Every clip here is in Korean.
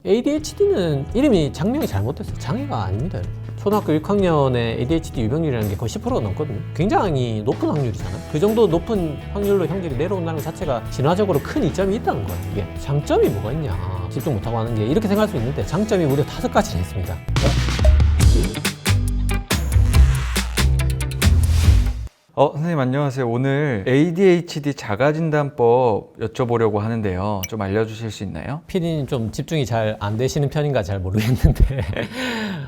ADHD는 이름이 장명이 잘못됐어요. 장애가 아닙니다. 초등학교 6학년에 ADHD 유병률이라는 게 거의 10%가 넘거든요. 굉장히 높은 확률이잖아요. 그 정도 높은 확률로 형질이 내려온다는 것 자체가 진화적으로 큰 이점이 있다는 거예요. 이게 장점이 뭐가 있냐, 집중 못하고 하는 게, 이렇게 생각할 수 있는데 장점이 무려 5가지나 있습니다. 선생님 안녕하세요. 오늘 ADHD 자가진단법 여쭤보려고 하는데요. 좀 알려주실 수 있나요? PD님 좀 집중이 잘 안 되시는 편인가 잘 모르겠는데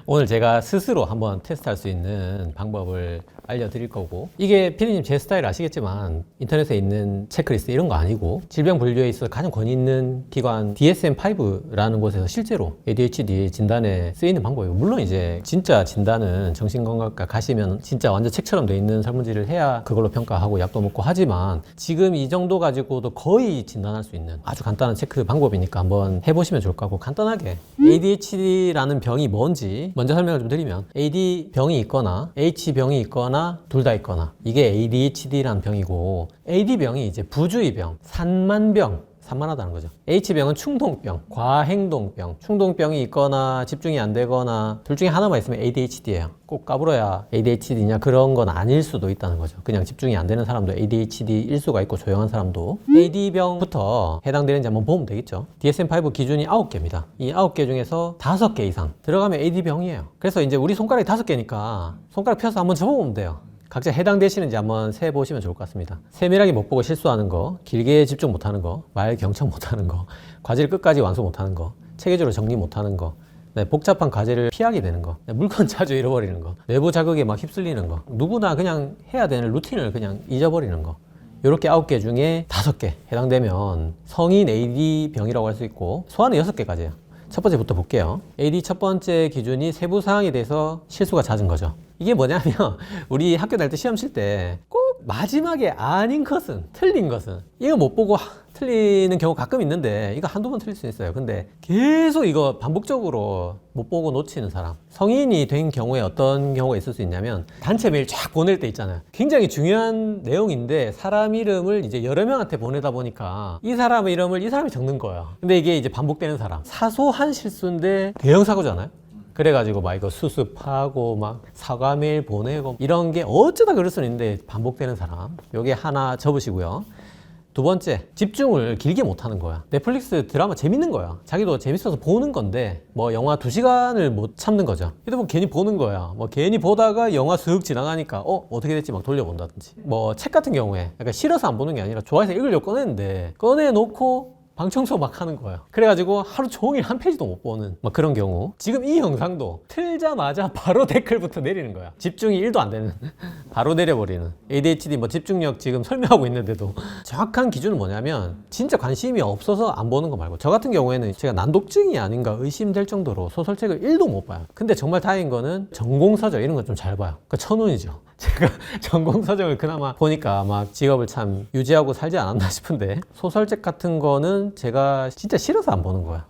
오늘 제가 스스로 한번 테스트할 수 있는 방법을 알려드릴 거고, 이게 PD님 제 스타일 아시겠지만 인터넷에 있는 체크리스트 이런 거 아니고 질병분류에 있어서 가장 권위 있는 기관 DSM-5라는 곳에서 실제로 ADHD 진단에 쓰이는 방법이고, 물론 이제 진짜 진단은 정신건강과 가시면 진짜 완전 책처럼 돼 있는 설문지를 해야 그걸로 평가하고 약도 먹고 하지만, 지금 이 정도 가지고도 거의 진단할 수 있는 아주 간단한 체크 방법이니까 한번 해보시면 좋을 것 같고, 간단하게 ADHD라는 병이 뭔지 먼저 설명을 좀 드리면, AD 병이 있거나 H 병이 있거나 둘 다 있거나 이게 ADHD라는 병이고, AD 병이 이제 부주의병, 산만병, 산만하다는 거죠. H병은 충동병, 과행동병, 충동병이 있거나 집중이 안 되거나 둘 중에 하나만 있으면 ADHD예요. 꼭 까불어야 ADHD냐 그런 건 아닐 수도 있다는 거죠. 그냥 집중이 안 되는 사람도 ADHD일 수가 있고, 조용한 사람도. AD병부터 해당되는지 한번 보면 되겠죠. DSM-5 기준이 9개입니다. 이 9개 중에서 5개 이상 들어가면 AD병이에요. 그래서 이제 우리 손가락이 5개니까 손가락 펴서 한번 접어보면 돼요. 각자 해당되시는지 한번 세보시면 좋을 것 같습니다. 세밀하게 못 보고 실수하는 거, 길게 집중 못하는 거, 말 경청 못하는 거, 과제를 끝까지 완수 못하는 거, 체계적으로 정리 못하는 거, 복잡한 과제를 피하게 되는 거, 물건 자주 잃어버리는 거, 내부 자극에 막 휩쓸리는 거, 누구나 그냥 해야 되는 루틴을 그냥 잊어버리는 거, 이렇게 9개 중에 5개 해당되면 성인 AD병이라고 할 수 있고, 소아는 6개까지예요. 첫 번째부터 볼게요. AD 첫 번째 기준이 세부 사항에 대해서 실수가 잦은 거죠. 이게 뭐냐면 우리 학교 다닐 때 시험 칠 때 꼭 마지막에 아닌 것은, 틀린 것은 이거 못 보고 틀리는 경우 가끔 있는데, 이거 한두 번 틀릴 수 있어요. 근데 계속 이거 반복적으로 못 보고 놓치는 사람, 성인이 된 경우에 어떤 경우가 있을 수 있냐면, 단체 메일 쫙 보낼 때 있잖아요. 굉장히 중요한 내용인데 사람 이름을 이제 여러 명한테 보내다 보니까 이 사람의 이름을 이 사람이 적는 거예요. 근데 이게 이제 반복되는 사람, 사소한 실수인데 대형 사고잖아요. 그래가지고 막 이거 수습하고 막 사과 메일 보내고 이런 게 어쩌다 그럴 수는 있는데 반복되는 사람, 요게 하나 접으시고요. 두 번째, 집중을 길게 못하는 거야. 넷플릭스 드라마 재밌는 거야. 자기도 재밌어서 보는 건데 뭐 영화 2시간을 못 참는 거죠. 휴대폰 괜히 보는 거야. 뭐 괜히 보다가 영화 슥 지나가니까 어떻게 됐지 막 돌려본다든지. 뭐 책 같은 경우에 약간 싫어서 안 보는 게 아니라 좋아해서 읽으려고 꺼냈는데 꺼내놓고 방 청소 막 하는 거예요. 그래가지고 하루 종일 한 페이지도 못 보는 막 그런 경우. 지금 이 영상도 틀자마자 바로 댓글부터 내리는 거야. 집중이 1도 안 되는 바로 내려버리는 ADHD 뭐 집중력 지금 설명하고 있는데도 정확한 기준은 뭐냐면, 진짜 관심이 없어서 안 보는 거 말고, 저 같은 경우에는 제가 난독증이 아닌가 의심될 정도로 소설책을 1도 못 봐요. 근데 정말 다행인 거는 전공서적 이런 건 좀 잘 봐요. 그러니까 천운이죠. 제가 전공서적을 그나마 보니까 막 직업을 참 유지하고 살지 않았나 싶은데, 소설책 같은 거는 제가 진짜 싫어서 안 보는 거야.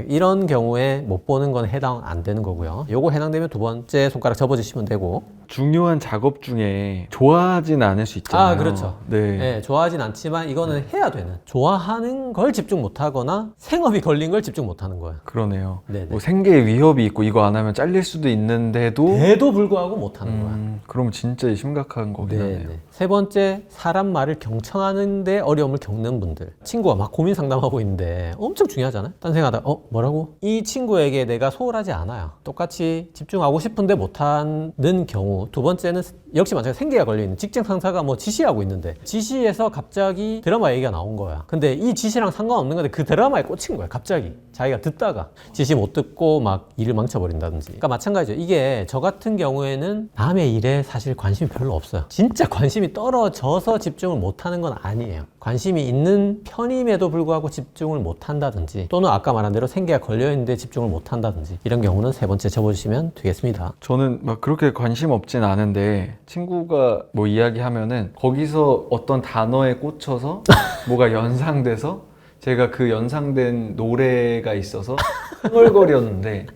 이런 경우에 못 보는 건 해당 안 되는 거고요. 요거 해당되면 두 번째 손가락 접어주시면 되고. 중요한 작업 중에 좋아하진 않을 수 있잖아요. 그렇죠. 네. 좋아하진 않지만 이거는 해야 되는, 좋아하는 걸 집중 못하거나 생업이 걸린 걸 집중 못하는 거예요. 그러네요. 네네. 뭐 생계에 위협이 있고 이거 안 하면 잘릴 수도 있는데도 돼도 불구하고 못하는 거야. 그럼 진짜 심각한 거긴 하네요. 세 번째, 사람 말을 경청하는데 어려움을 겪는 분들. 친구가 막 고민 상담하고 있는데 엄청 중요하잖아요. 딴 생각하다가 뭐라고? 이 친구에게 내가 소홀하지 않아요. 똑같이 집중하고 싶은데 못하는 경우. 두 번째는 역시 마찬가지로 생계가 걸려있는 직장 상사가 뭐 지시하고 있는데, 지시에서 갑자기 드라마 얘기가 나온 거야. 근데 이 지시랑 상관없는 건데 그 드라마에 꽂힌 거야. 갑자기 자기가 듣다가 지시 못 듣고 막 일을 망쳐버린다든지. 그러니까 마찬가지죠. 이게 저 같은 경우에는 남의 일에 사실 관심이 별로 없어요. 진짜 관심이 떨어져서 집중을 못하는 건 아니에요. 관심이 있는 편임에도 불구하고 집중을 못한다든지, 또는 아까 말한 대로 생계가 걸려있는데 집중을 못한다든지, 이런 경우는 세 번째 접어주시면 되겠습니다. 저는 막 그렇게 관심 없진 않은데, 친구가 뭐 이야기하면은 거기서 어떤 단어에 꽂혀서 뭐가 연상돼서 제가 그 연상된 노래가 있어서 흥얼거렸는데,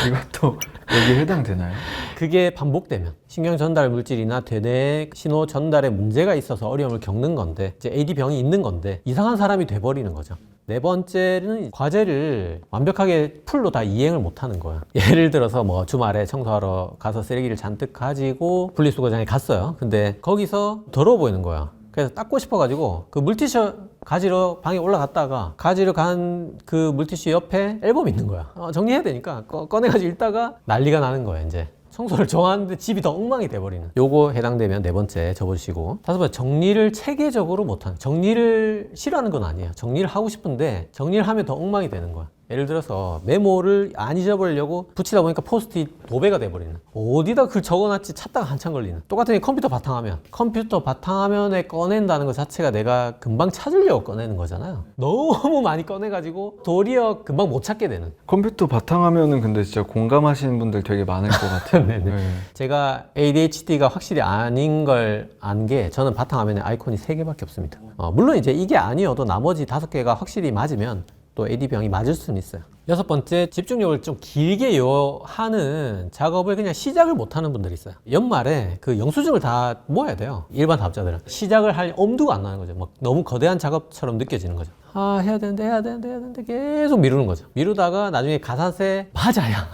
이것도 여기에 해당되나요? 그게 반복되면 신경 전달 물질이나 대뇌 신호 전달에 문제가 있어서 어려움을 겪는 건데, 이제 AD병이 있는 건데 이상한 사람이 돼버리는 거죠. 네 번째는 과제를 완벽하게 풀로 다 이행을 못하는 거야. 예를 들어서 뭐 주말에 청소하러 가서 쓰레기를 잔뜩 가지고 분리수거장에 갔어요. 근데 거기서 더러워 보이는 거야. 그래서 닦고 싶어가지고 그 물티슈 가지러 방에 올라갔다가 가지러 간 그 물티슈 옆에 앨범이 있는 거야. 정리해야 되니까 꺼내가지고 읽다가 난리가 나는 거야. 이제 청소를 좋아하는데 집이 더 엉망이 돼버리는. 요거 해당되면 네 번째 접어주시고, 다섯 번째 정리를 체계적으로 못하는. 정리를 싫어하는 건 아니에요. 정리를 하고 싶은데 정리를 하면 더 엉망이 되는 거야. 예를 들어서 메모를 안 잊어버리려고 붙이다 보니까 포스트잇 도배가 돼버리는. 어디다 글 적어놨지 찾다가 한참 걸리는. 똑같은 게 컴퓨터 바탕화면. 컴퓨터 바탕화면에 꺼낸다는 것 자체가 내가 금방 찾으려고 꺼내는 거잖아요. 너무 많이 꺼내가지고 도리어 금방 못 찾게 되는. 컴퓨터 바탕화면은 근데 진짜 공감하시는 분들 되게 많을 것 같아요. 네네. 네. 제가 ADHD가 확실히 아닌 걸 안 게, 저는 바탕화면에 아이콘이 3개밖에 없습니다. 물론 이제 이게 아니어도 나머지 5개가 확실히 맞으면 또 AD병이 맞을 수는 있어요. 여섯 번째, 집중력을 좀 길게 요하는 작업을 그냥 시작을 못하는 분들이 있어요. 연말에 그 영수증을 다 모아야 돼요. 일반 사업자들은 시작을 할 엄두가 안 나는 거죠. 막 너무 거대한 작업처럼 느껴지는 거죠. 해야 되는데 계속 미루는 거죠. 미루다가 나중에 가산세 맞아야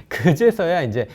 그제서야 이제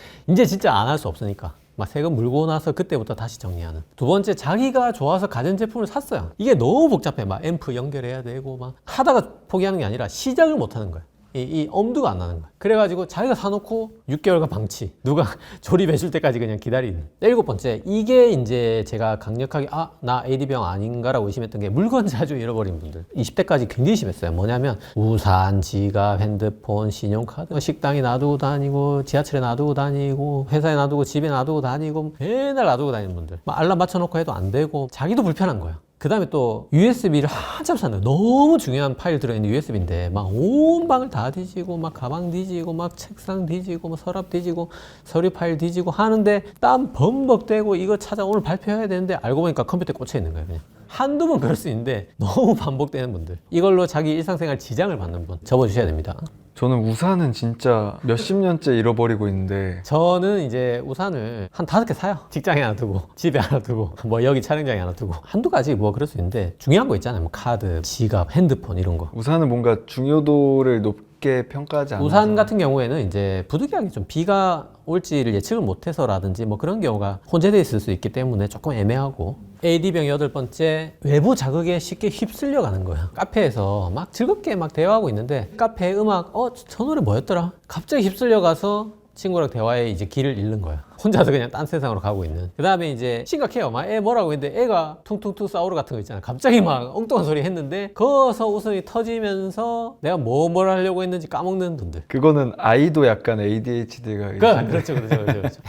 진짜 안 할 수 없으니까 막 세금 물고 나서 그때부터 다시 정리하는. 두 번째, 자기가 좋아서 가전제품을 샀어요. 이게 너무 복잡해. 막 앰프 연결해야 되고 막 하다가 포기하는 게 아니라 시작을 못 하는 거야. 이 엄두가 안 나는 거야. 그래가지고 자기가 사놓고 6개월간 방치. 누가 조립해 줄 때까지 그냥 기다리는. 일곱 번째, 이게 이제 제가 강력하게 나 AD병 아닌가라고 의심했던 게, 물건 자주 잃어버린 분들. 20대까지 굉장히 심했어요. 뭐냐면 우산, 지갑, 핸드폰, 신용카드, 식당에 놔두고 다니고, 지하철에 놔두고 다니고, 회사에 놔두고, 집에 놔두고 다니고, 맨날 놔두고 다니는 분들. 막 알람 맞춰놓고 해도 안 되고 자기도 불편한 거야. 그 다음에 또 USB를 한참 샀는데, 너무 중요한 파일 들어있는 USB인데 막 온 방을 다 뒤지고 막 가방 뒤지고 막 책상 뒤지고 막 서랍 뒤지고 서류 파일 뒤지고 하는데 땀 범벅대고 이거 찾아 오늘 발표해야 되는데 알고 보니까 컴퓨터에 꽂혀 있는 거예요. 그냥 한두 번 그럴 수 있는데 너무 반복되는 분들, 이걸로 자기 일상생활 지장을 받는 분 접어주셔야 됩니다. 저는 우산은 진짜 몇십 년째 잃어버리고 있는데, 저는 이제 우산을 한 5개 사요. 직장에 하나 두고, 집에 하나 두고, 뭐 여기 촬영장에 하나 두고. 한두 가지 뭐 그럴 수 있는데, 중요한 거 있잖아요. 뭐 카드, 지갑, 핸드폰 이런 거. 우산은 뭔가 중요도를 높게 평가하지 않아서. 우산 같은 경우에는 이제 부득이하게 좀 비가 올지를 예측을 못해서라든지 뭐 그런 경우가 혼재되어 있을 수 있기 때문에 조금 애매하고. AD병 여덟 번째, 외부 자극에 쉽게 휩쓸려 가는 거야. 카페에서 막 즐겁게 막 대화하고 있는데 카페 음악, 저 노래 뭐였더라? 갑자기 휩쓸려 가서 친구랑 대화에 이제 길을 잃는 거야. 혼자서 그냥 딴 세상으로 가고 있는. 그 다음에 이제 심각해요. 막 애 뭐라고 했는데 애가 퉁퉁퉁 사우르 같은 거 있잖아. 갑자기 막 엉뚱한 소리 했는데 거기서 웃음이 터지면서 내가 뭘 하려고 했는지 까먹는 분들. 그거는 아이도 약간 ADHD가 그렇죠.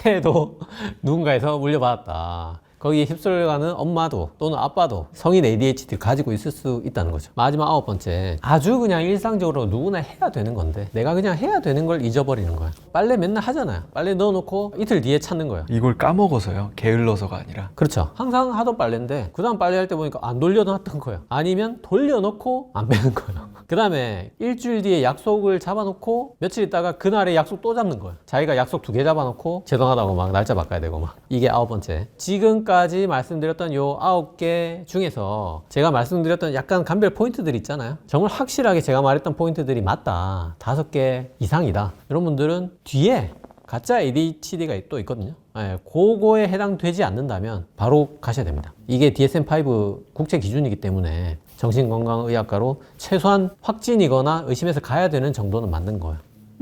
애도 누군가에서 물려받았다. 거기에 휩쓸려가는 엄마도 또는 아빠도 성인 ADHD를 가지고 있을 수 있다는 거죠. 마지막 아홉 번째, 아주 그냥 일상적으로 누구나 해야 되는 건데 내가 그냥 해야 되는 걸 잊어버리는 거야. 빨래 맨날 하잖아요. 빨래 넣어놓고 이틀 뒤에 찾는 거예요. 이걸 까먹어서요? 게을러서가 아니라. 그렇죠. 항상 하던 빨래인데 그 다음 빨래할 때 보니까 안 돌려놨던 거예요. 아니면 돌려놓고 안 빼는 거예요. 그 다음에 일주일 뒤에 약속을 잡아놓고 며칠 있다가 그날에 약속 또 잡는 거예요. 자기가 약속 2개 잡아놓고 죄송하다고 막 날짜 바꿔야 되고 막. 이게 아홉 번째. 지금까지 말씀드렸던 요 9개 중에서 제가 말씀드렸던 약간 감별 포인트들 있잖아요. 정말 확실하게 제가 말했던 포인트들이 맞다, 5개 이상이다, 이런 분들은 뒤에 가짜 ADHD가 또 있거든요. 그거에 해당되지 않는다면 바로 가셔야 됩니다. 이게 DSM-5 국제 기준이기 때문에 정신건강의학과로 최소한 확진이거나 의심해서 가야 되는 정도는 맞는 거예요.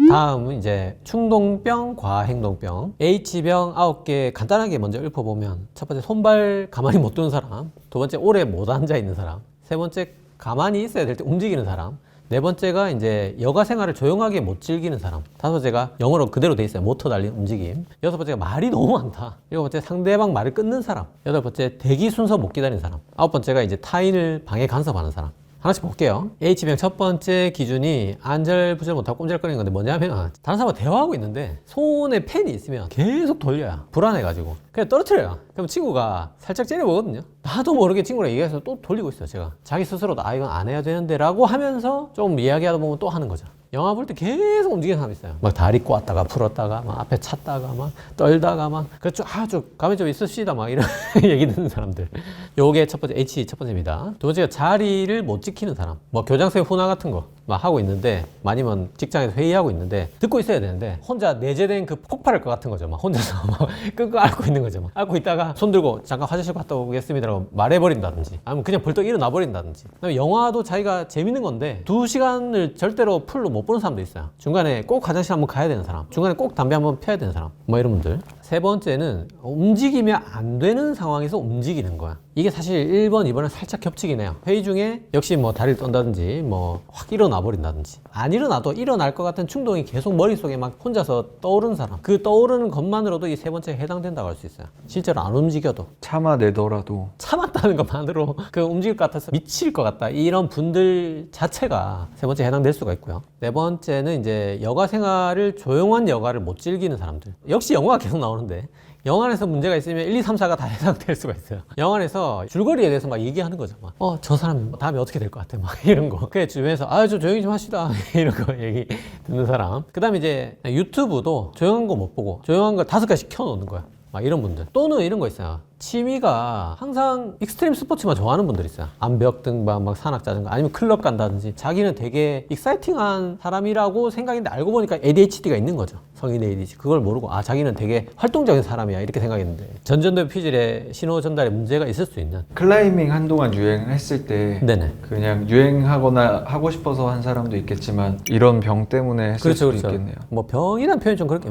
다음은 이제 충동병, 과행동병, H병 9개 간단하게 먼저 읊어보면, 첫 번째, 손발 가만히 못 두는 사람. 두 번째, 오래 못 앉아 있는 사람. 세 번째, 가만히 있어야 될 때 움직이는 사람. 네 번째가 이제 여가 생활을 조용하게 못 즐기는 사람. 다섯 번째가 영어로 그대로 돼 있어요. 모터 달린 움직임. 여섯 번째가 말이 너무 많다. 일곱 번째, 상대방 말을 끊는 사람. 여덟 번째, 대기 순서 못 기다리는 사람. 아홉 번째가 이제 타인을 방해 간섭하는 사람. 하나씩 볼게요. H병 첫 번째 기준이 안절부절 못하고 꼼지락거리는 건데, 뭐냐면 다른 사람과 대화하고 있는데 손에 펜이 있으면 계속 돌려요. 불안해가지고 그냥 떨어뜨려요. 그럼 친구가 살짝 째려보거든요. 나도 모르게 친구랑 얘기해서 또 돌리고 있어요. 제가 자기 스스로도 이건 안 해야 되는데 라고 하면서 좀 이야기하다 보면 또 하는 거죠. 영화 볼 때 계속 움직이는 사람이 있어요. 막 다리 꼬았다가 풀었다가 막 앞에 찼다가 막 떨다가 막 그래서 아주 가만히 좀 있읍시다 막 이런 얘기 듣는 사람들. 요게 첫 번째 H 첫 번째입니다. 두 번째가 자리를 못 지키는 사람. 뭐 교장선생 훈화 같은 거 막 하고 있는데 아니면 직장에서 회의하고 있는데 듣고 있어야 되는데 혼자 내재된 그 폭발할 것 같은 거죠. 막 혼자서 막 끙끙 앓고 있는 거죠. 막 앓고 있다가 손 들고 잠깐 화장실 갔다 오겠습니다라고 말해버린다든지 아니면 그냥 벌떡 일어나 버린다든지. 그다음에 영화도 자기가 재밌는 건데 2시간을 절대로 풀로 못 보는 사람도 있어요. 중간에 꼭 화장실 한번 가야 되는 사람, 중간에 꼭 담배 한번 펴야 되는 사람, 뭐 이런 분들. 세 번째는 움직이면 안 되는 상황에서 움직이는 거야. 이게 사실 1번, 2번은 살짝 겹치긴 해요. 회의 중에 역시 뭐 다리를 떤다든지 뭐 확 일어나 버린다든지 안 일어나도 일어날 것 같은 충동이 계속 머릿속에 막 혼자서 떠오르는 사람. 그 떠오르는 것만으로도 이 세 번째에 해당된다고 할 수 있어요. 실제로 안 움직여도 참아내더라도 참았다는 것만으로 그 움직일 것 같아서 미칠 것 같다 이런 분들 자체가 세 번째에 해당될 수가 있고요. 네 번째는 이제 여가 생활을 조용한 여가를 못 즐기는 사람들. 역시 영화가 계속 나오는데 영화에서 문제가 있으면 1, 2, 3, 4가 다 해당될 수가 있어요. 영화에서 줄거리에 대해서 막 얘기하는 거죠. 막, 저 사람 다음에 어떻게 될 것 같아. 막 이런 거. 그래, 주변에서, 좀 조용히 좀 합시다. 이런 거 얘기 듣는 사람. 그 다음에 이제 유튜브도 조용한 거 못 보고, 조용한 거 5가지씩 켜놓는 거야. 막 이런 분들. 또는 이런 거 있어요. 취미가 항상 익스트림 스포츠만 좋아하는 분들 있어요. 암벽 등반, 막 산악 자전거, 아니면 클럽 간다든지. 자기는 되게 익사이팅한 사람이라고 생각했는데 알고 보니까 ADHD가 있는 거죠. 성인 ADHD. 그걸 모르고 자기는 되게 활동적인 사람이야 이렇게 생각했는데 전전도 피질에 신호 전달에 문제가 있을 수 있는. 클라이밍 한동안 유행했을 때 네네. 그냥 유행하거나 하고 싶어서 한 사람도 있겠지만 이런 병 때문에 했을 수도 있겠네요. 뭐 병이란 표현이 좀 그렇게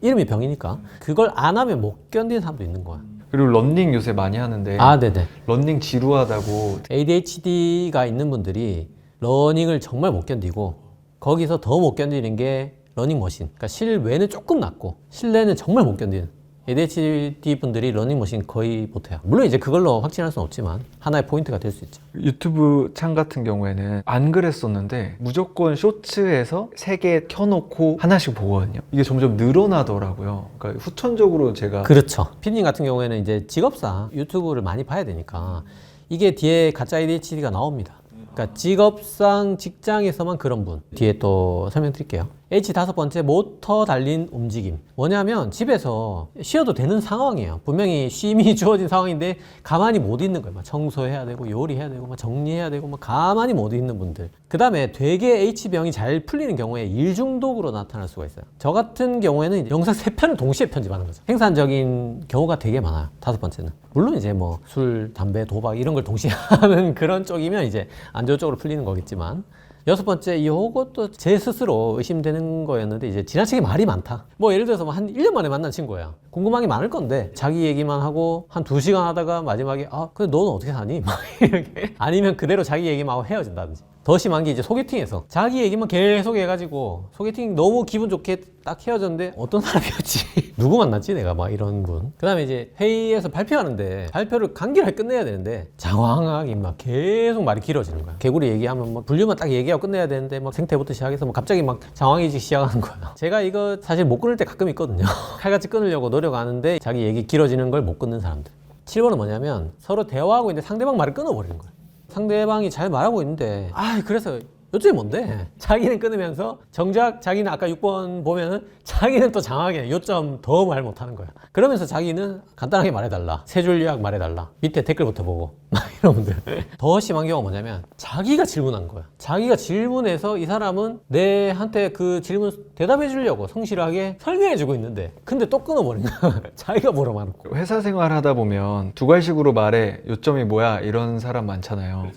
이름이 병이니까 그걸 안 하면 못 견디는 사람도 있는 거야. 그리고 런닝 요새 많이 하는데 네네. 런닝 지루하다고. ADHD가 있는 분들이 러닝을 정말 못 견디고 거기서 더 못 견디는 게 러닝머신. 그러니까 실외는 조금 낫고 실내는 정말 못 견디는. ADHD 분들이 러닝머신 거의 못해요. 물론 이제 그걸로 확진할 수는 없지만 하나의 포인트가 될 수 있죠. 유튜브 창 같은 경우에는 안 그랬었는데 무조건 쇼츠에서 3개 켜놓고 하나씩 보거든요. 이게 점점 늘어나더라고요. 그러니까 후천적으로 제가 그렇죠. 피디님 같은 경우에는 이제 직업상 유튜브를 많이 봐야 되니까 이게 뒤에 가짜 ADHD가 나옵니다. 그러니까 직업상 직장에서만 그런 분. 뒤에 또 설명드릴게요. H 5번째 모터 달린 움직임. 뭐냐면 집에서 쉬어도 되는 상황이에요. 분명히 쉼이 주어진 상황인데 가만히 못 있는 거예요. 막 청소해야 되고 요리해야 되고 막 정리해야 되고 막 가만히 못 있는 분들. 그 다음에 되게 H병이 잘 풀리는 경우에 일 중독으로 나타날 수가 있어요. 저 같은 경우에는 영상 3편을 동시에 편집하는 거죠. 생산적인 경우가 되게 많아요. 5번째는. 물론 이제 뭐 술, 담배, 도박 이런 걸 동시에 하는 그런 쪽이면 이제 안 좋은 쪽으로 풀리는 거겠지만 6번째, 이것도 제 스스로 의심되는 거였는데 이제 지나치게 말이 많다. 뭐 예를 들어서 한 1년 만에 만난 친구예요. 궁금한 게 많을 건데 자기 얘기만 하고 한 2시간 하다가 마지막에 근데 너는 어떻게 사니? 막 이렇게. 아니면 그대로 자기 얘기만 하고 헤어진다든지. 더 심한 게 이제 소개팅에서 자기 얘기만 계속 해가지고 소개팅 너무 기분 좋게 딱 헤어졌는데 어떤 사람이었지? 누구 만났지 내가? 막 이런 분. 그 다음에 이제 회의에서 발표하는데 발표를 간결하게 끝내야 되는데 장황하게 막 계속 말이 길어지는 거야. 개구리 얘기하면 뭐 분류만 딱 얘기하고 끝내야 되는데 막 생태부터 시작해서 뭐 갑자기 막 장황해지기 시작하는 거야. 제가 이거 사실 못 끊을 때 가끔 있거든요. 칼같이 끊으려고 노력하는데 자기 얘기 길어지는 걸 못 끊는 사람들. 7번은 뭐냐면 서로 대화하고 있는데 상대방 말을 끊어버리는 거야. 상대방이 잘 말하고 있는데 그래서 요점이 뭔데? 자기는 끊으면서 정작 자기는 아까 6번 보면은 자기는 또 장하게 요점 더 말 못하는 거야. 그러면서 자기는 간단하게 말해달라. 세 줄 요약 말해달라. 밑에 댓글부터 보고 막 이런 분들. 더 심한 경우가 뭐냐면 자기가 질문한 거야. 자기가 질문해서 이 사람은 내한테 그 질문 대답해 주려고 성실하게 설명해 주고 있는데 근데 또 끊어버린 거야. 자기가 물어봐놓고. 회사 생활 하다 보면 두괄식으로 말해 요점이 뭐야 이런 사람 많잖아요.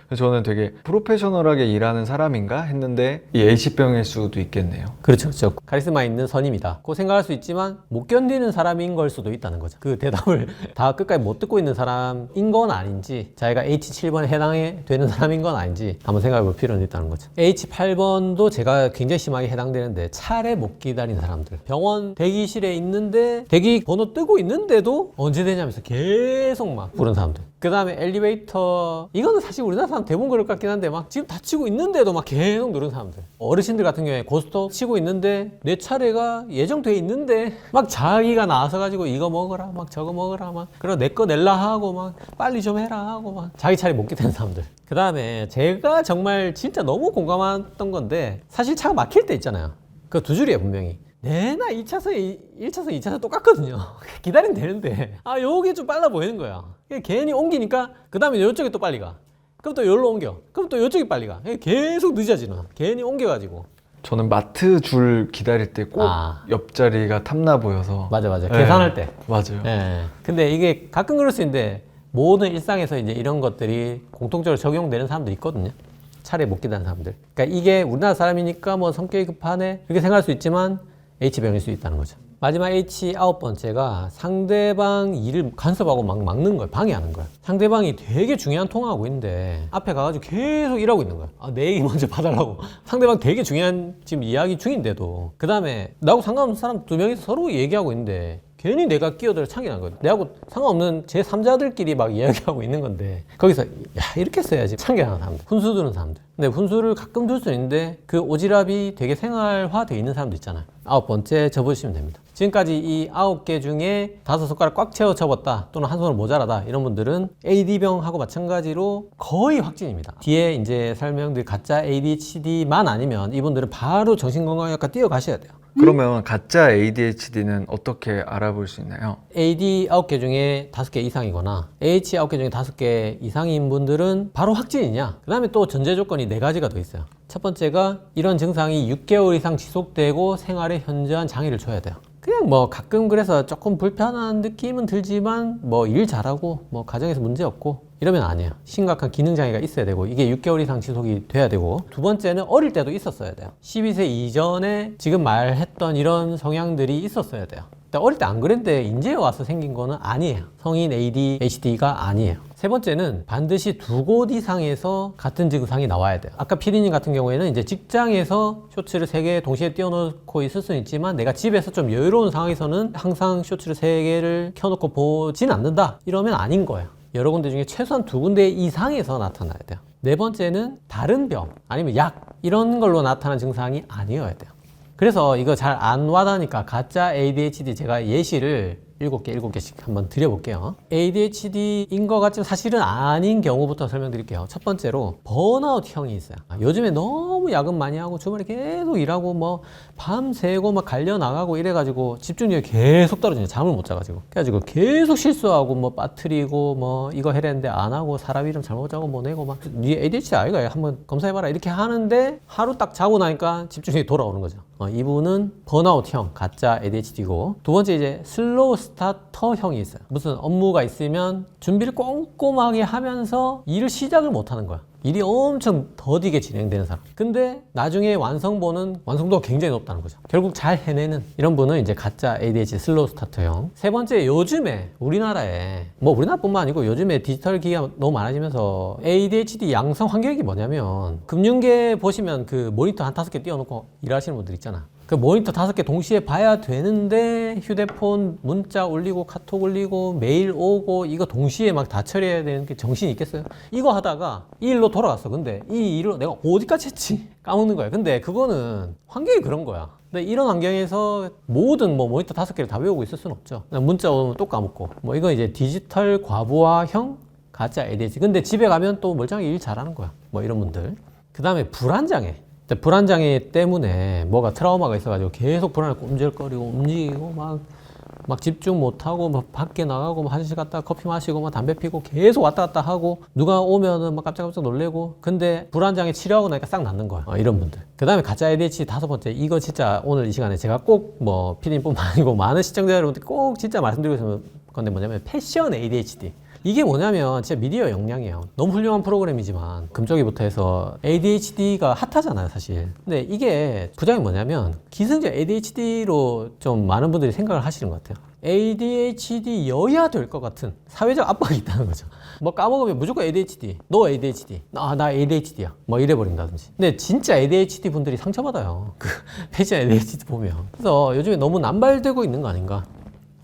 그래서 저는 되게 프로페셔널하게 일하는 사람인가 했는데 이 H병일 수도 있겠네요. 그렇죠. 카리스마 있는 선임이다. 고 생각할 수 있지만 못 견디는 사람인 걸 수도 있다는 거죠. 그 대답을 다 끝까지 못 듣고 있는 사람인 건 아닌지 자기가 H7번에 해당해 되는 사람인 건 아닌지 한번 생각해 볼 필요는 있다는 거죠. H8번도 제가 굉장히 심하게 해당되는데 차례 못 기다리는 사람들. 병원 대기실에 있는데 대기 번호 뜨고 있는데도 언제 되냐면서 계속 막 부른 사람들. 그 다음에 엘리베이터, 이거는 사실 우리나라 사람 대부분 그럴 것 같긴 한데 막 지금 다 치고 있는데도 막 계속 누르는 사람들. 어르신들 같은 경우에 고스톱 치고 있는데 내 차례가 예정돼 있는데 막 자기가 나와서 가지고 이거 먹어라 막 저거 먹어라 막 그리고 내 거 낼라 하고 막 빨리 좀 해라 하고 막 자기 차례 못 기다리는 사람들. 그 다음에 제가 정말 진짜 너무 공감했던 건데 사실 차가 막힐 때 있잖아요. 그 두 줄이에요 분명히. 내나 2차선, 1차선, 2차선 똑같거든요. 기다리면 되는데 아 요게 좀 빨라 보이는 거야. 괜히 옮기니까 그 다음에 이쪽에 또 빨리 가. 그럼 또 여기로 옮겨. 그럼 또 이쪽이 빨리 가. 계속 늦어지는. 괜히 옮겨가지고. 저는 마트 줄 기다릴 때 꼭 옆자리가 탐나 보여서. 맞아. 네. 계산할 때. 맞아요. 네. 근데 이게 가끔 그럴 수 있는데 모든 일상에서 이제 이런 것들이 공통적으로 적용되는 사람도 있거든요. 차례 못 기다리는 사람들. 그러니까 이게 우리나라 사람이니까 뭐 성격이 급하네 이렇게 생각할 수 있지만 H병일 수 있다는 거죠. 마지막 H 9번째가 상대방 일을 간섭하고 막 막는 거예요. 방해하는 거예요. 상대방이 되게 중요한 통화하고 있는데 앞에 가가지고 계속 일하고 있는 거예요. 내 얘기 먼저 봐달라고. 상대방 되게 중요한 지금 이야기 중인데도 그 다음에 나하고 상관없는 사람 두 명이서 서로 얘기하고 있는데 괜히 내가 끼어들어 참견한 거예요. 내하고 상관없는 제3자들끼리 막 이야기하고 있는 건데 거기서 야 이렇게 써야지 참견하는 사람들, 훈수 두는 사람들. 근데 훈수를 가끔 둘 수 있는데 그 오지랖이 되게 생활화되어 있는 사람도 있잖아요. 9번째 접으시면 됩니다. 지금까지 이 9개 중에 5손가락 꽉 채워 접었다 또는 한 손으로 모자라다 이런 분들은 AD병하고 마찬가지로 거의 확진입니다. 뒤에 이제 설명드릴 가짜 ADHD만 아니면 이분들은 바로 정신건강의학과 뛰어가셔야 돼요. 그러면 가짜 ADHD는 어떻게 알아볼 수 있나요? AD 9개 중에 5개 이상이거나 AH 9개 중에 5개 이상인 분들은 바로 확진이냐? 그 다음에 또 전제 조건이 4가지가 더 있어요. 첫 번째가 이런 증상이 6개월 이상 지속되고 생활에 현저한 장애를 줘야 돼요. 그냥 뭐 가끔 그래서 조금 불편한 느낌은 들지만 뭐 일 잘하고 뭐 가정에서 문제 없고 이러면 아니에요. 심각한 기능장애가 있어야 되고 이게 6개월 이상 지속이 돼야 되고 두 번째는 어릴 때도 있었어야 돼요. 12세 이전에 지금 말했던 이런 성향들이 있었어야 돼요. 어릴 때 안 그랬는데 이제 와서 생긴 거는 아니에요. 성인 ADHD가 아니에요. 세 번째는 반드시 2곳 이상에서 같은 증상이 나와야 돼요. 아까 피디님 같은 경우에는 이제 직장에서 쇼츠를 3개 동시에 띄워놓고 있을 수는 있지만 내가 집에서 좀 여유로운 상황에서는 항상 쇼츠를 3개를 켜놓고 보진 않는다. 이러면 아닌 거예요. 여러 군데 중에 최소한 2군데 이상에서 나타나야 돼요. 네 번째는 다른 병 아니면 약 이런 걸로 나타난 증상이 아니어야 돼요. 그래서 이거 잘 안 와닿으니까 가짜 ADHD 제가 예시를 7개씩 한번 드려볼게요. ADHD인 것 같지만 사실은 아닌 경우부터 설명드릴게요. 첫 번째로 번아웃형이 있어요. 요즘에 너무 야근 많이 하고 주말에 계속 일하고 뭐 밤새고 막 갈려나가고 이래가지고 집중력이 계속 떨어지는 잠을 못 자가지고 그래가지고 계속 실수하고 뭐 빠뜨리고 뭐 이거 해랬는데 안 하고 사람 이름 잘못 자고 뭐 내고 막 네 ADHD 아이가 한번 검사해봐라 이렇게 하는데 하루 딱 자고 나니까 집중력이 돌아오는 거죠. 이분은 번아웃형 가짜 ADHD고 두 번째 이제 슬로우 스타터형이 있어요. 무슨 업무가 있으면 준비를 꼼꼼하게 하면서 일을 시작을 못 하는 거야. 일이 엄청 더디게 진행되는 사람. 근데 나중에 완성도가 굉장히 높다는 거죠. 결국 잘 해내는 이런 분은 이제 가짜 ADHD 슬로우 스타터형. 세 번째, 요즘에 우리나라에 뭐 우리나라뿐만 아니고 요즘에 디지털 기기가 너무 많아지면서 ADHD 양성 환경이 뭐냐면 금융계 보시면 그 모니터 한 5개 띄워놓고 일하시는 분들 있잖아. 그 모니터 5개 동시에 봐야 되는데 휴대폰 문자 올리고 카톡 올리고 메일 오고 이거 동시에 막 다 처리해야 되는 게 정신이 있겠어요? 이거 하다가 이 일로 돌아갔어. 근데 이 일을 내가 어디까지 했지? 까먹는 거야. 근데 그거는 환경이 그런 거야. 근데 이런 환경에서 모든 뭐 모니터 5개를 다 외우고 있을 수는 없죠. 문자 오면 또 까먹고 뭐 이건 이제 디지털 과부하형 가짜 ADHD. 근데 집에 가면 또 멀쩡하게 일 잘하는 거야. 뭐 이런 분들. 그 다음에 불안장애. 불안장애 때문에 뭐가 트라우마가 있어가지고 계속 불안을 꼼질거리고 움직이고 막 집중 못하고 막 밖에 나가고 막 화장실 갔다 커피 마시고 막 담배 피고 계속 왔다 갔다 하고 누가 오면은 막 깜짝깜짝 놀래고 근데 불안장애 치료하고 나니까 싹 낫는 거야. 이런 분들. 그 다음에 가짜 ADHD 5번째 이거 진짜 오늘 이 시간에 제가 꼭 뭐 PD님뿐만 아니고 많은 시청자 여러분들 꼭 진짜 말씀드리고 싶은 건데 뭐냐면 패션 ADHD. 이게 뭐냐면 진짜 미디어 역량이에요. 너무 훌륭한 프로그램이지만 금쪽이부터 해서 ADHD가 핫하잖아요 사실. 근데 이게 부작용이 뭐냐면 기승전 ADHD로 좀 많은 분들이 생각을 하시는 것 같아요. ADHD여야 될 것 같은 사회적 압박이 있다는 거죠. 뭐 까먹으면 무조건 ADHD, 너 ADHD, 나 ADHD야 뭐 이래버린다든지. 근데 진짜 ADHD 분들이 상처받아요. 그 패션 ADHD 보면. 그래서 요즘에 너무 남발되고 있는 거 아닌가.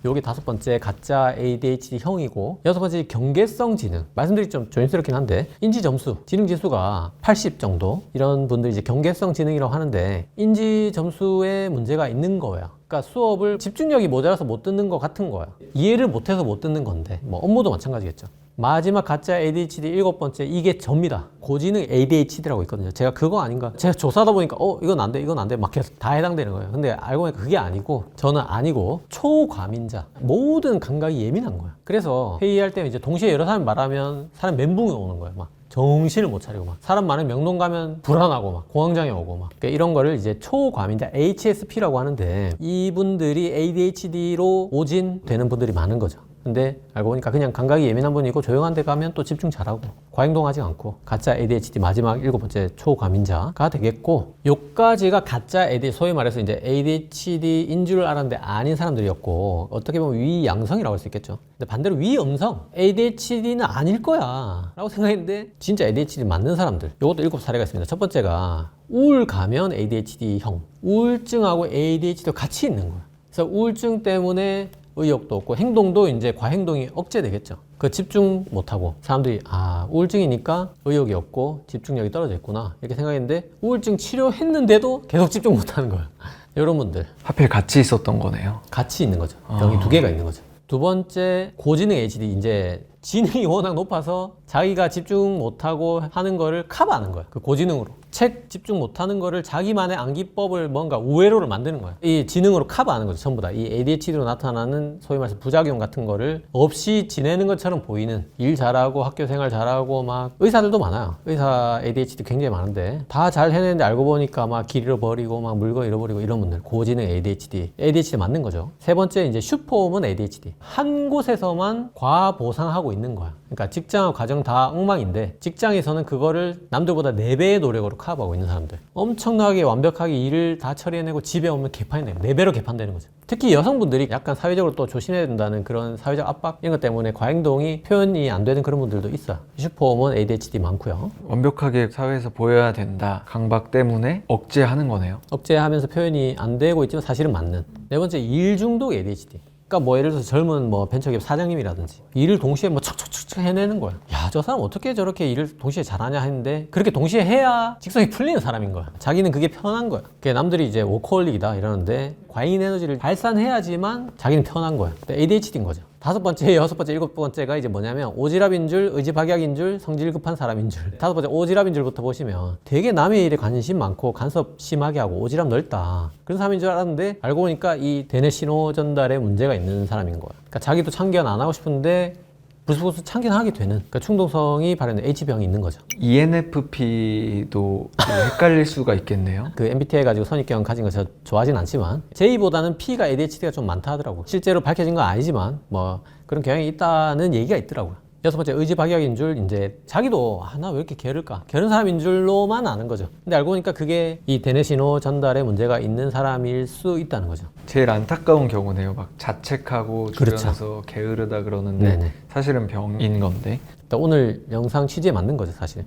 요게 5번째 가짜 ADHD형이고 6번째 경계성 지능. 말씀드리기 좀 조심스럽긴 한데 인지 점수, 지능 지수가 80 정도 이런 분들이 이제 경계성 지능이라고 하는데 인지 점수에 문제가 있는 거야. 그러니까 수업을 집중력이 모자라서 못 듣는 것 같은 거야. 이해를 못해서 못 듣는 건데 뭐 업무도 마찬가지겠죠. 마지막 가짜 ADHD 7번째 이게 접니다. 고지능 ADHD라고 있거든요. 제가 그거 아닌가? 제가 조사하다 보니까 이건 안 돼, 이건 안 돼. 막 계속 다 해당되는 거예요. 근데 알고 보니까 그게 아니고 저는 아니고 초과민자. 모든 감각이 예민한 거야. 그래서 회의할 때 이제 동시에 여러 사람이 말하면 사람 멘붕이 오는 거예요. 막 정신을 못 차리고 막 사람 많은 명동 가면 불안하고 막 공황장애 오고 막 그러니까 이런 거를 이제 초과민자 HSP라고 하는데 이분들이 ADHD로 오진되는 분들이 많은 거죠. 근데 알고 보니까 그냥 감각이 예민한 분이고 조용한 데 가면 또 집중 잘하고 과행동하지 않고 가짜 ADHD 마지막 7번째 초과민자가 되겠고 요까지가 가짜 ADHD 소위 말해서 이제 ADHD인 줄 알았는데 아닌 사람들이었고 어떻게 보면 위양성이라고 할 수 있겠죠. 근데 반대로 위음성 ADHD는 아닐 거야 라고 생각했는데 진짜 ADHD 맞는 사람들 요것도 7사례가 있습니다. 첫 번째가 우울 가면 ADHD형 우울증하고 ADHD도 같이 있는 거야. 그래서 우울증 때문에 의욕도 없고 행동도 이제 과행동이 억제되겠죠. 그 집중 못하고 사람들이 우울증이니까 의욕이 없고 집중력이 떨어져 있구나 이렇게 생각했는데 우울증 치료했는데도 계속 집중 못하는 거예요. 이런 분들 하필 같이 있었던 거네요. 같이 있는 거죠. 병이 두 개가 있는 거죠. 두 번째 고지능 ADHD 이제 지능이 워낙 높아서 자기가 집중 못하고 하는 거를 커버하는 거야. 그 고지능으로 책 집중 못하는 거를 자기만의 암기법을 뭔가 우회로를 만드는 거야. 이 지능으로 커버하는 거죠. 전부 다 이 ADHD로 나타나는 소위 말해서 부작용 같은 거를 없이 지내는 것처럼 보이는 일 잘하고 학교 생활 잘하고 막 의사들도 많아요. 의사 ADHD 굉장히 많은데 다 잘 해내는데 알고 보니까 막 길 잃어버리고 막 물건 잃어버리고 이런 분들 고지능 ADHD 맞는 거죠. 세 번째 이제 슈퍼우먼 ADHD 한 곳에서만 과보상하고 있는 거야. 그러니까 직장과 가정 다 엉망인데 직장에서는 그거를 남들보다 4배의 노력으로 커버하고 있는 사람들 엄청나게 완벽하게 일을 다 처리해내고 집에 오면 개판이 되고 4배로 개판되는 거죠. 특히 여성분들이 약간 사회적으로 또 조심해야 된다는 그런 사회적 압박 이런 것 때문에 과행동이 표현이 안 되는 그런 분들도 있어요. 슈퍼우먼 ADHD 많고요. 완벽하게 사회에서 보여야 된다 강박 때문에 억제하는 거네요. 억제하면서 표현이 안 되고 있지만 사실은 맞는. 네 번째 일중독 ADHD. 그러니까 뭐 예를 들어서 젊은 뭐 벤처기업 사장님이라든지 일을 동시에 뭐 척척척척 해내는 거야. 야, 저 사람 어떻게 저렇게 일을 동시에 잘하냐 했는데 그렇게 동시에 해야 직성이 풀리는 사람인 거야. 자기는 그게 편한 거야. 그게 남들이 이제 워커홀릭이다 이러는데 과잉 에너지를 발산해야지만 자기는 편한 거야. ADHD인 거죠. 5번째, 6번째, 7번째가 이제 뭐냐면 오지랖인 줄, 의지박약인 줄, 성질 급한 사람인 줄. 5번째 오지랖인 줄부터 보시면 되게 남의 일에 관심 많고 간섭 심하게 하고 오지랖 넓다. 그런 사람인 줄 알았는데 알고 보니까 이 대뇌 신호 전달에 문제가 있는 사람인 거야. 그러니까 자기도 참견 안 하고 싶은데 불쑥불쑥 참견하게 되는 그러니까 충동성이 발현된 H병이 있는 거죠. ENFP도 헷갈릴 수가 있겠네요. 그 MBTI 가지고 선입견 가진 거 저 좋아하진 않지만 J보다는 P가 ADHD가 좀 많다 하더라고요. 실제로 밝혀진 건 아니지만 뭐 그런 경향이 있다는 얘기가 있더라고요. 6번째 의지박약인 줄 이제 자기도 나 왜 이렇게 게을까? 게으른 사람인 줄로만 아는 거죠. 근데 알고 보니까 그게 이 대뇌 신호 전달에 문제가 있는 사람일 수 있다는 거죠. 제일 안타까운 경우네요. 막 자책하고 주변에서 그렇죠. 게으르다 그러는데 네네. 사실은 병인 건데. 오늘 영상 취지에 맞는 거죠, 사실.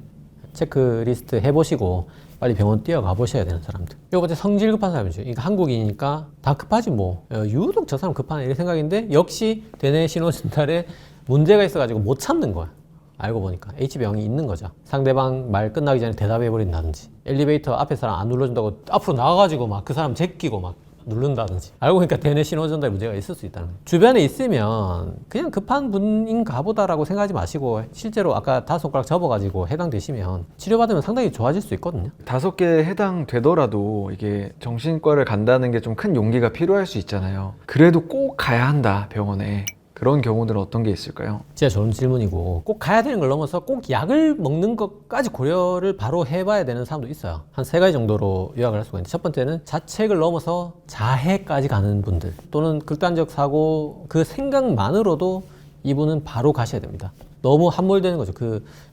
체크리스트 해보시고 빨리 병원 뛰어가 보셔야 되는 사람들. 요 번째 성질 급한 사람이죠. 그러니까 한국이니까 다 급하지 뭐. 유독 저 사람 급하네 이런 생각인데 역시 대뇌 신호 전달에 문제가 있어가지고 못 참는 거야. 알고 보니까 H병이 있는 거죠. 상대방 말 끝나기 전에 대답해버린다든지 엘리베이터 앞에 사람 안 눌러준다고 앞으로 나가가지고 막 그 사람 제끼고 막 누른다든지 알고 보니까 대뇌 신호 전달 문제가 있을 수 있다는 거예요. 주변에 있으면 그냥 급한 분인가 보다라고 생각하지 마시고 실제로 아까 5손가락 접어가지고 해당되시면 치료받으면 상당히 좋아질 수 있거든요. 5개 해당되더라도 이게 정신과를 간다는 게 좀 큰 용기가 필요할 수 있잖아요. 그래도 꼭 가야 한다 병원에. 그런 경우들은 어떤 게 있을까요? 진짜 좋은 질문이고 꼭 가야 되는 걸 넘어서 꼭 약을 먹는 것까지 고려를 바로 해봐야 되는 사람도 있어요. 한 3가지 정도로 요약을 할 수가 있는데 첫 번째는 자책을 넘어서 자해까지 가는 분들 또는 극단적 사고 그 생각만으로도 이분은 바로 가셔야 됩니다. 너무 함몰되는 거죠.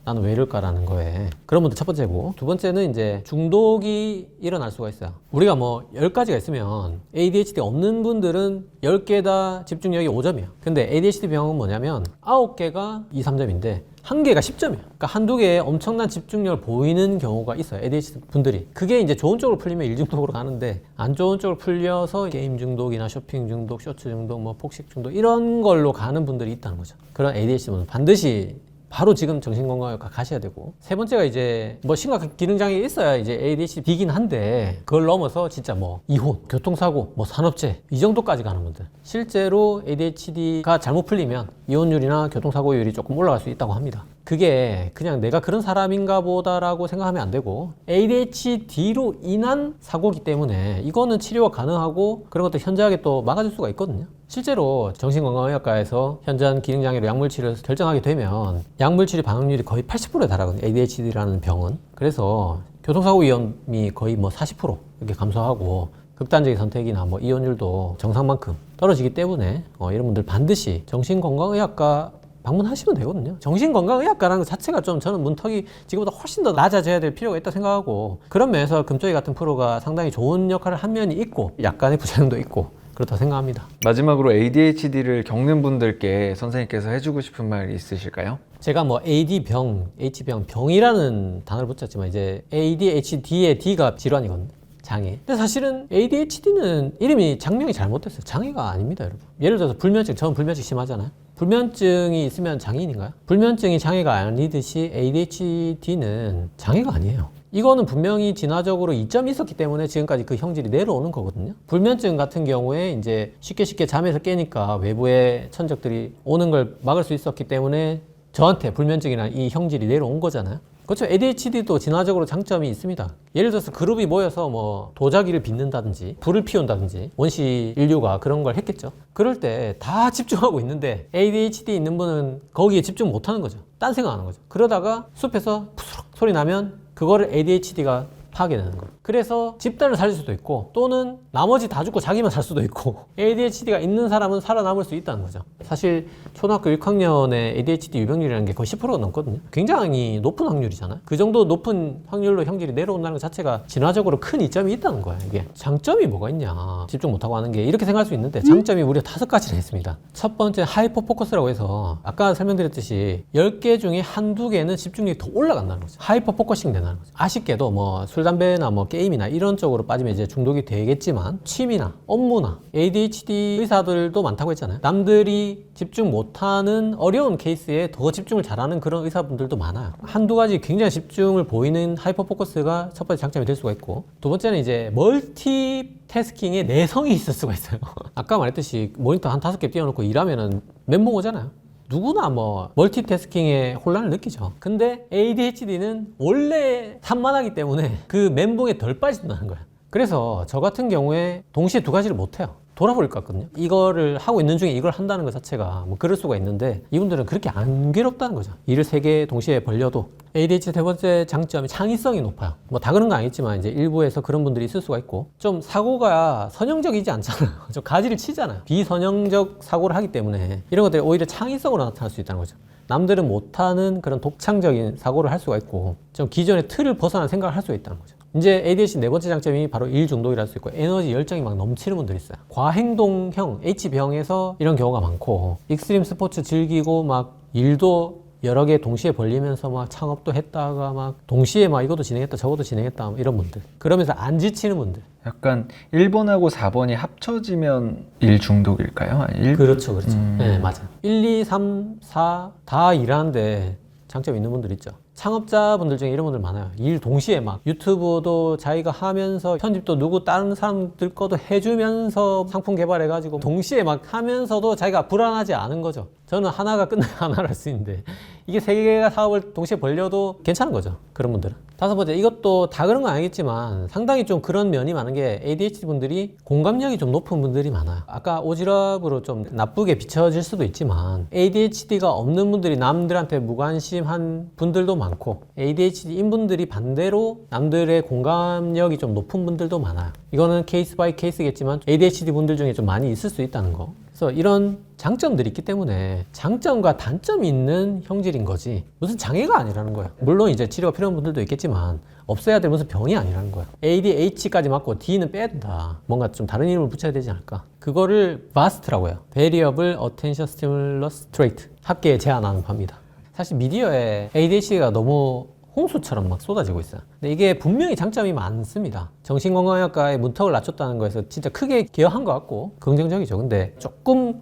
나는 왜 이럴까라는 거에. 그런 분들 첫 번째고, 두 번째는 이제 중독이 일어날 수가 있어요. 우리가 뭐 10가지가 있으면 ADHD 없는 분들은 10개 다 집중력이 5점이에요. 근데 ADHD 병은 뭐냐면 9개가 2, 3점인데 1개가 10점이에요. 그러니까 한두 개에 엄청난 집중력을 보이는 경우가 있어요. ADHD 분들이. 그게 이제 좋은 쪽으로 풀리면 일중독으로 가는데 안 좋은 쪽으로 풀려서 게임 중독이나 쇼핑 중독, 쇼츠 중독, 뭐 폭식 중독 이런 걸로 가는 분들이 있다는 거죠. 그런 ADHD 분은 반드시 바로 지금 정신건강의학과 가셔야 되고, 세 번째가 이제 뭐 심각한 기능장애가 있어야 이제 ADHD이긴 한데 그걸 넘어서 진짜 뭐 이혼, 교통사고, 뭐 산업재해 이 정도까지 가는 분들, 실제로 ADHD가 잘못 풀리면 이혼율이나 교통사고율이 조금 올라갈 수 있다고 합니다. 그게 그냥 내가 그런 사람인가 보다라고 생각하면 안 되고 ADHD로 인한 사고기 때문에 이거는 치료가 가능하고 그런 것도 현저하게 또 막아줄 수가 있거든요. 실제로 정신건강의학과에서 현저한 기능장애로 약물치료를 결정하게 되면 약물치료 반응률이 거의 80%에 달하거든요. ADHD라는 병은. 그래서 교통사고 위험이 거의 뭐 40% 이렇게 감소하고 극단적인 선택이나 뭐 이혼율도 정상만큼 떨어지기 때문에 이런 분들 반드시 정신건강의학과 방문하시면 되거든요. 정신건강의학과라는 것 자체가 좀 저는 문턱이 지금보다 훨씬 더 낮아져야 될 필요가 있다고 생각하고, 그런 면에서 금쪽이 같은 프로가 상당히 좋은 역할을 한 면이 있고 약간의 부작용도 있고 그렇다고 생각합니다. 마지막으로 ADHD를 겪는 분들께 선생님께서 해주고 싶은 말 있으실까요? 제가 뭐 AD병, H병, 병이라는 단어를 붙였지만 이제 ADHD의 D가 질환이거든요. 장애. 근데 사실은 ADHD는 이름이 장명이 잘못됐어요. 장애가 아닙니다, 여러분. 예를 들어서 불면증, 저는 불면증 심하잖아요. 불면증이 있으면 장애인인가요? 불면증이 장애가 아니듯이 ADHD는 장애가 아니에요. 이거는 분명히 진화적으로 이점이 있었기 때문에 지금까지 그 형질이 내려오는 거거든요. 불면증 같은 경우에 이제 쉽게 잠에서 깨니까 외부의 천적들이 오는 걸 막을 수 있었기 때문에 저한테 불면증이나 이 형질이 내려온 거잖아요. 그렇죠. ADHD도 진화적으로 장점이 있습니다. 예를 들어서 그룹이 모여서 뭐 도자기를 빚는다든지 불을 피운다든지 원시 인류가 그런 걸 했겠죠. 그럴 때 다 집중하고 있는데 ADHD 있는 분은 거기에 집중 못 하는 거죠. 딴 생각하는 거죠. 그러다가 숲에서 푸스럭 소리 나면 그거를 ADHD가 파괴되는 거예요. 그래서 집단을 살릴 수도 있고 또는 나머지 다 죽고 자기만 살 수도 있고 ADHD가 있는 사람은 살아남을 수 있다는 거죠. 사실 초등학교 6학년에 ADHD 유병률이라는 게 거의 10%가 넘거든요. 굉장히 높은 확률이잖아요. 그 정도 높은 확률로 형질이 내려온다는 것 자체가 진화적으로 큰 이점이 있다는 거예요. 이게 장점이 뭐가 있냐, 집중 못하고 하는 게, 이렇게 생각할 수 있는데 장점이 무려 5가지나 있습니다. 첫 번째 하이퍼 포커스라고 해서 아까 설명드렸듯이 10개 중에 한두 개는 집중력이 더 올라간다는 거죠. 하이퍼 포커싱 된다는 거죠. 아쉽게도 뭐 술, 담배나 뭐 게임이나 이런 쪽으로 빠지면 이제 중독이 되겠지만 취미나 업무나 ADHD 의사들도 많다고 했잖아요. 남들이 집중 못하는 어려운 케이스에 더 집중을 잘하는 그런 의사분들도 많아요. 한두 가지 굉장히 집중을 보이는 하이퍼 포커스가 첫 번째 장점이 될 수가 있고, 두 번째는 이제 멀티태스킹에 내성이 있을 수가 있어요. 아까 말했듯이 모니터 한 5개 띄워놓고 일하면은 멘붕 오잖아요. 누구나 뭐 멀티태스킹에 혼란을 느끼죠. 근데 ADHD는 원래 산만하기 때문에 그 멘붕에 덜 빠진다는 거예요. 그래서 저 같은 경우에 동시에 2가지를 못해요. 돌아버릴 것 같거든요. 이거를 하고 있는 중에 이걸 한다는 것 자체가 뭐 그럴 수가 있는데 이분들은 그렇게 안 괴롭다는 거죠. 일을 3개 동시에 벌려도. ADHD 세 번째 장점이 창의성이 높아요. 뭐 다 그런 건 아니지만 이제 일부에서 그런 분들이 있을 수가 있고, 좀 사고가 선형적이지 않잖아요. 좀 가지를 치잖아요. 비선형적 사고를 하기 때문에 이런 것들이 오히려 창의성으로 나타날 수 있다는 거죠. 남들은 못하는 그런 독창적인 사고를 할 수가 있고 좀 기존의 틀을 벗어난 생각을 할 수가 있다는 거죠. 이제 ADHD 네 번째 장점이 바로 일 중독이랄 수 있고, 에너지 열정이 막 넘치는 분들이 있어요. 과행동형 H병에서 이런 경우가 많고, 익스트림 스포츠 즐기고 막 일도 여러 개 동시에 벌리면서 막 창업도 했다가 막 동시에 막 이것도 진행했다 저것도 진행했다 이런 분들, 그러면서 안 지치는 분들. 약간 1번하고 4번이 합쳐지면 일 중독일까요? 아니, 그렇죠. 네, 맞아요. 1, 2, 3, 4 다 일하는데 장점 있는 분들 있죠. 창업자분들 중에 이런 분들 많아요. 일 동시에 막 유튜브도 자기가 하면서 편집도 누구 다른 사람들 거도 해주면서 상품 개발해가지고 동시에 막 하면서도 자기가 불안하지 않은 거죠. 저는 하나가 끝나야 하나를 할 수 있는데 이게 3개가 사업을 동시에 벌려도 괜찮은 거죠. 그런 분들은. 5번째, 이것도 다 그런 건 아니겠지만 상당히 좀 그런 면이 많은 게 ADHD 분들이 공감력이 좀 높은 분들이 많아요. 아까 오지랖으로 좀 나쁘게 비춰질 수도 있지만 ADHD가 없는 분들이 남들한테 무관심한 분들도 많고, ADHD인 분들이 반대로 남들의 공감력이 좀 높은 분들도 많아요. 이거는 케이스 바이 케이스겠지만 ADHD 분들 중에 좀 많이 있을 수 있다는 거. 그래서 이런 장점들이 있기 때문에 장점과 단점이 있는 형질인 거지 무슨 장애가 아니라는 거예요. 물론 이제 치료가 필요한 분들도 있겠지만 없어야 될 무슨 병이 아니라는 거예요. ADH까지 맞고 D는 빼야 된다. 뭔가 좀 다른 이름을 붙여야 되지 않을까. 그거를 VAST라고 해요. Variable Attention Stimulus Trait. 학계에 제안하는 바입니다. 사실 미디어에 ADHD가 너무 홍수처럼 막 쏟아지고 있어요. 근데 이게 분명히 장점이 많습니다. 정신건강의학과의 문턱을 낮췄다는 거에서 진짜 크게 기여한 것 같고 긍정적이죠. 근데 조금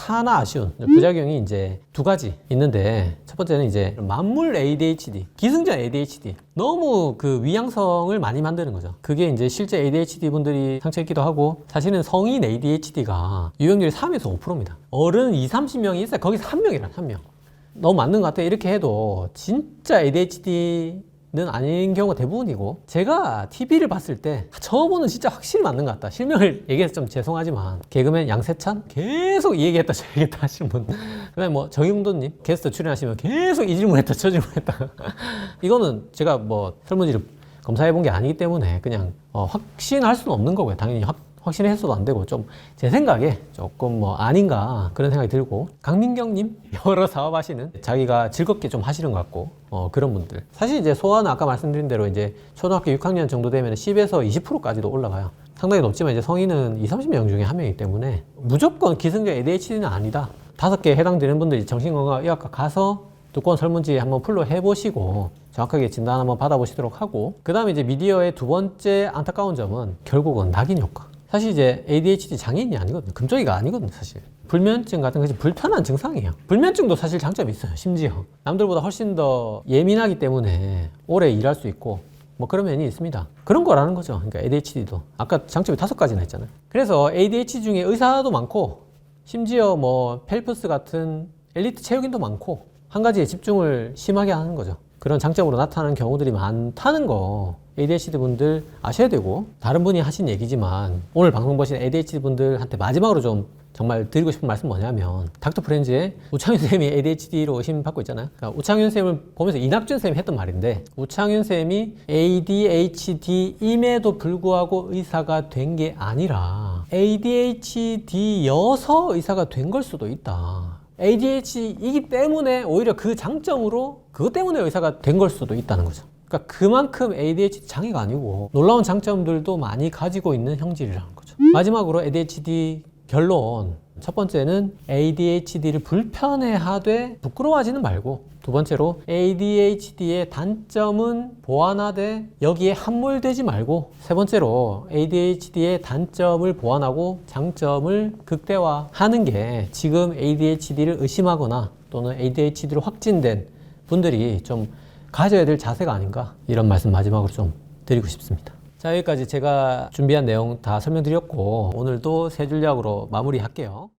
하나 아쉬운 부작용이 이제 두 가지 있는데, 첫 번째는 이제 만물 ADHD, 기승전 ADHD. 너무 위양성을 많이 만드는 거죠. 그게 이제 실제 ADHD 분들이 상처 있기도 하고, 사실은 성인 ADHD가 유병률이 3에서 5%입니다. 어른 20, 30명이 있어요. 거기서 한 명이란 한 명. 너무 맞는 것 같아요. 이렇게 해도 진짜 ADHD는 아닌 경우가 대부분이고, 제가 TV를 봤을 때 저분은 진짜 확실히 맞는 것 같다. 실명을 얘기해서 좀 죄송하지만 개그맨 양세찬 계속 이 얘기했다 저 얘기했다 하시는 분, 그다음에 뭐 정용돈님 게스트 출연하시면 계속 이 질문했다 저 질문했다 이거는 제가 뭐 설문지를 검사해 본 게 아니기 때문에 그냥 확신할 수는 없는 거고요. 당연히 확신했어도 안 되고, 좀 제 생각에 조금 아닌가 그런 생각이 들고, 강민경님 여러 사업하시는, 자기가 즐겁게 좀 하시는 것 같고 그런 분들, 사실 이제 소아는 아까 말씀드린 대로 이제 초등학교 6학년 정도 되면 10에서 20%까지도 올라가요. 상당히 높지만 이제 성인은 20, 30명 중에 한 명이기 때문에 무조건 기승전 ADHD는 아니다. 5개에 해당되는 분들이 정신건강의학과 가서 두꺼운 설문지 한번 풀로 해보시고 정확하게 진단 한번 받아보시도록 하고, 그 다음에 이제 미디어의 두 번째 안타까운 점은 결국은 낙인 효과. 사실 이제 ADHD 장애인이 아니거든요. 금쪽이가 아니거든요, 사실. 불면증 같은 것이 불편한 증상이에요. 불면증도 사실 장점이 있어요, 심지어. 남들보다 훨씬 더 예민하기 때문에 오래 일할 수 있고, 뭐 그런 면이 있습니다. 그런 거라는 거죠. 그러니까 ADHD도. 아까 장점이 5가지나 했잖아요. 그래서 ADHD 중에 의사도 많고, 심지어 뭐 펠프스 같은 엘리트 체육인도 많고, 한 가지에 집중을 심하게 하는 거죠. 그런 장점으로 나타나는 경우들이 많다는 거 ADHD 분들 아셔야 되고, 다른 분이 하신 얘기지만 오늘 방송 보신 ADHD 분들한테 마지막으로 좀 정말 드리고 싶은 말씀 뭐냐면, 닥터 프렌즈의 우창윤 쌤이 ADHD로 의심받고 있잖아요. 그러니까 우창윤 쌤을 보면서 이낙준 쌤이 했던 말인데, 우창윤 쌤이 ADHD임에도 불구하고 의사가 된 게 아니라 ADHD여서 의사가 된 걸 수도 있다. ADHD이기 때문에 오히려 그 장점으로 그것 때문에 의사가 된 걸 수도 있다는 거죠. 그러니까 그만큼 ADHD 장애가 아니고 놀라운 장점들도 많이 가지고 있는 형질이라는 거죠. 마지막으로 ADHD 결론. 첫 번째는 ADHD를 불편해하되 부끄러워하지는 말고, 두 번째로 ADHD의 단점은 보완하되 여기에 함몰되지 말고, 세 번째로 ADHD의 단점을 보완하고 장점을 극대화하는 게 지금 ADHD를 의심하거나 또는 ADHD로 확진된 분들이 좀 가져야 될 자세가 아닌가, 이런 말씀 마지막으로 좀 드리고 싶습니다. 자, 여기까지 제가 준비한 내용 다 설명드렸고, 오늘도 세 줄약으로 마무리할게요.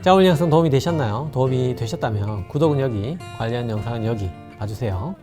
자, 오늘 영상 도움이 되셨나요? 도움이 되셨다면 구독은 여기, 관련 영상은 여기 봐주세요.